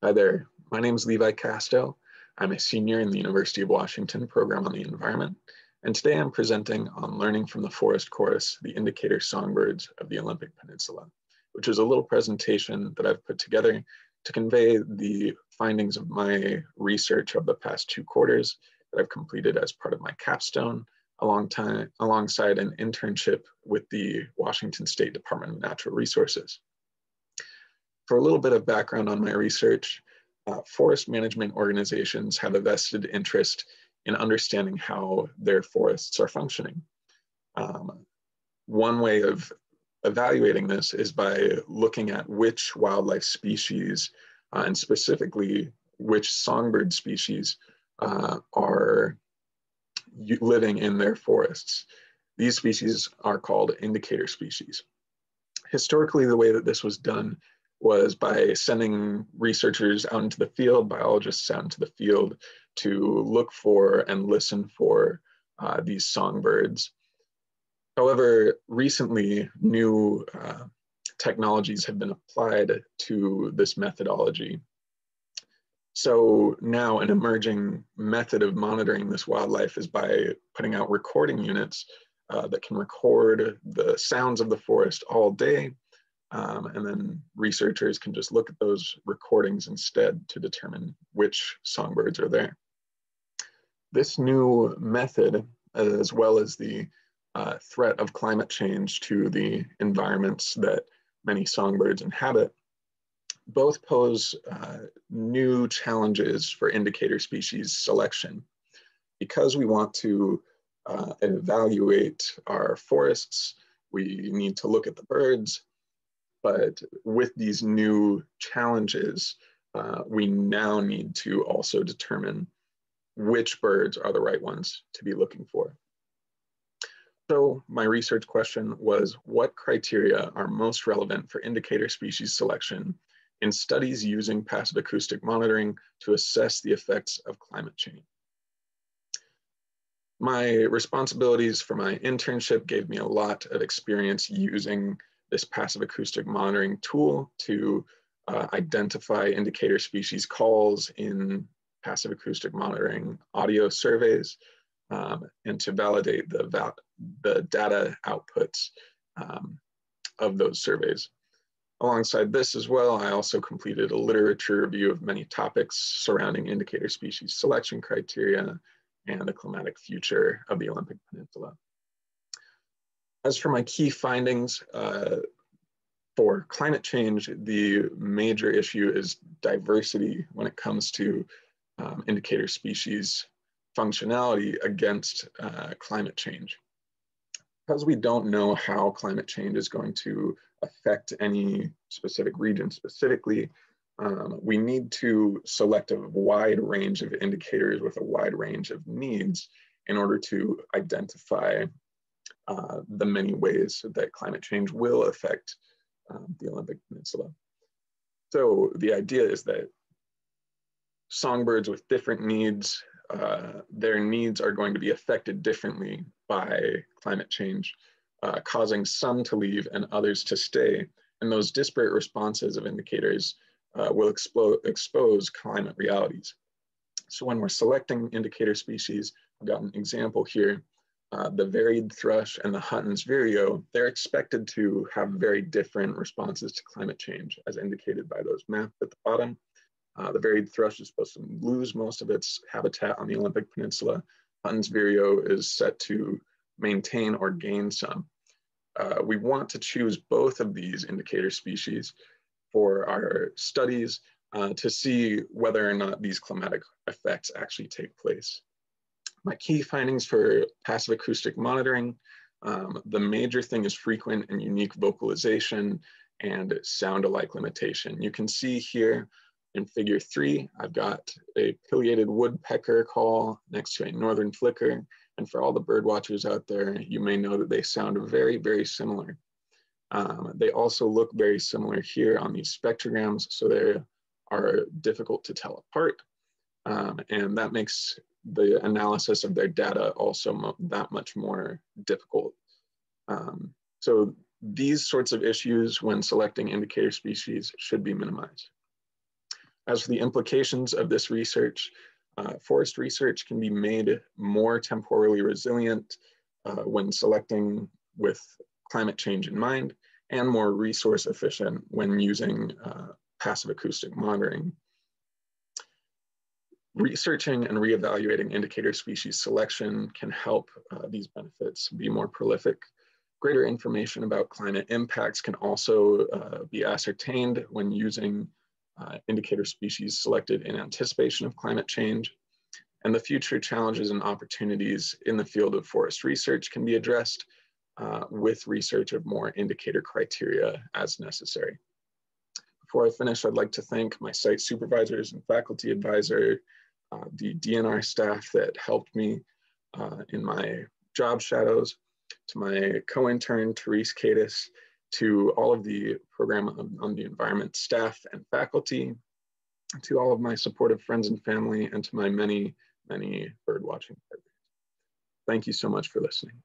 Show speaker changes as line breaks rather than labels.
Hi there, my name is Levi Casto. I'm a senior in the University of Washington program on the environment, and today I'm presenting on Learning from the Forest course, the indicator songbirds of the Olympic Peninsula, which is a little presentation that I've put together to convey the findings of my research of the past 2 quarters that I've completed as part of my capstone, alongside an internship with the Washington State Department of Natural Resources. For a little bit of background on my research, forest management organizations have a vested interest in understanding how their forests are functioning. One way of evaluating this is by looking at which wildlife species, and specifically which songbird species, are living in their forests. These species are called indicator species. Historically, the way that this was done was by sending researchers out into the field, biologists out into the field, to look for and listen for these songbirds. However, recently, new technologies have been applied to this methodology. So now an emerging method of monitoring this wildlife is by putting out recording units that can record the sounds of the forest all day. And then researchers can just look at those recordings instead to determine which songbirds are there. This new method, as well as the threat of climate change to the environments that many songbirds inhabit, both pose new challenges for indicator species selection. Because we want to evaluate our forests, we need to look at the birds. But with these new challenges, we now need to also determine which birds are the right ones to be looking for. So my research question was, what criteria are most relevant for indicator species selection in studies using passive acoustic monitoring to assess the effects of climate change? My responsibilities for my internship gave me a lot of experience using this passive acoustic monitoring tool to identify indicator species calls in passive acoustic monitoring audio surveys, and to validate the data outputs of those surveys. Alongside this as well, I also completed a literature review of many topics surrounding indicator species selection criteria and the climatic future of the Olympic Peninsula. As for my key findings, for climate change, the major issue is diversity when it comes to indicator species functionality against climate change. Because we don't know how climate change is going to affect any specific region specifically, we need to select a wide range of indicators with a wide range of needs in order to identify the many ways that climate change will affect the Olympic Peninsula. So the idea is that songbirds with different needs, their needs are going to be affected differently by climate change, causing some to leave and others to stay. And those disparate responses of indicators will expose climate realities. So when we're selecting indicator species, I've got an example here. The varied thrush and the Hutton's vireo, they're expected to have very different responses to climate change, as indicated by those maps at the bottom. The varied thrush is supposed to lose most of its habitat on the Olympic Peninsula. Hutton's vireo is set to maintain or gain some. We want to choose both of these indicator species for our studies to see whether or not these climatic effects actually take place. My key findings for passive acoustic monitoring, the major thing is frequent and unique vocalization and sound-alike limitation. You can see here in figure 3, I've got a pileated woodpecker call next to a northern flicker. And for all the bird watchers out there, you may know that they sound very, very similar. They also look very similar here on these spectrograms, so they are difficult to tell apart. And that makes the analysis of their data also that much more difficult. So these sorts of issues when selecting indicator species should be minimized. As for the implications of this research, forest research can be made more temporally resilient when selecting with climate change in mind, and more resource efficient when using passive acoustic monitoring. Researching and reevaluating indicator species selection can help these benefits be more prolific. Greater information about climate impacts can also be ascertained when using indicator species selected in anticipation of climate change. And the future challenges and opportunities in the field of forest research can be addressed with research of more indicator criteria as necessary. Before I finish, I'd like to thank my site supervisors and faculty advisor, the DNR staff that helped me in my job shadows, to my co-intern, Therese Cadis, to all of the program on the environment staff and faculty, to all of my supportive friends and family, and to my many, many bird watching partners. Thank you so much for listening.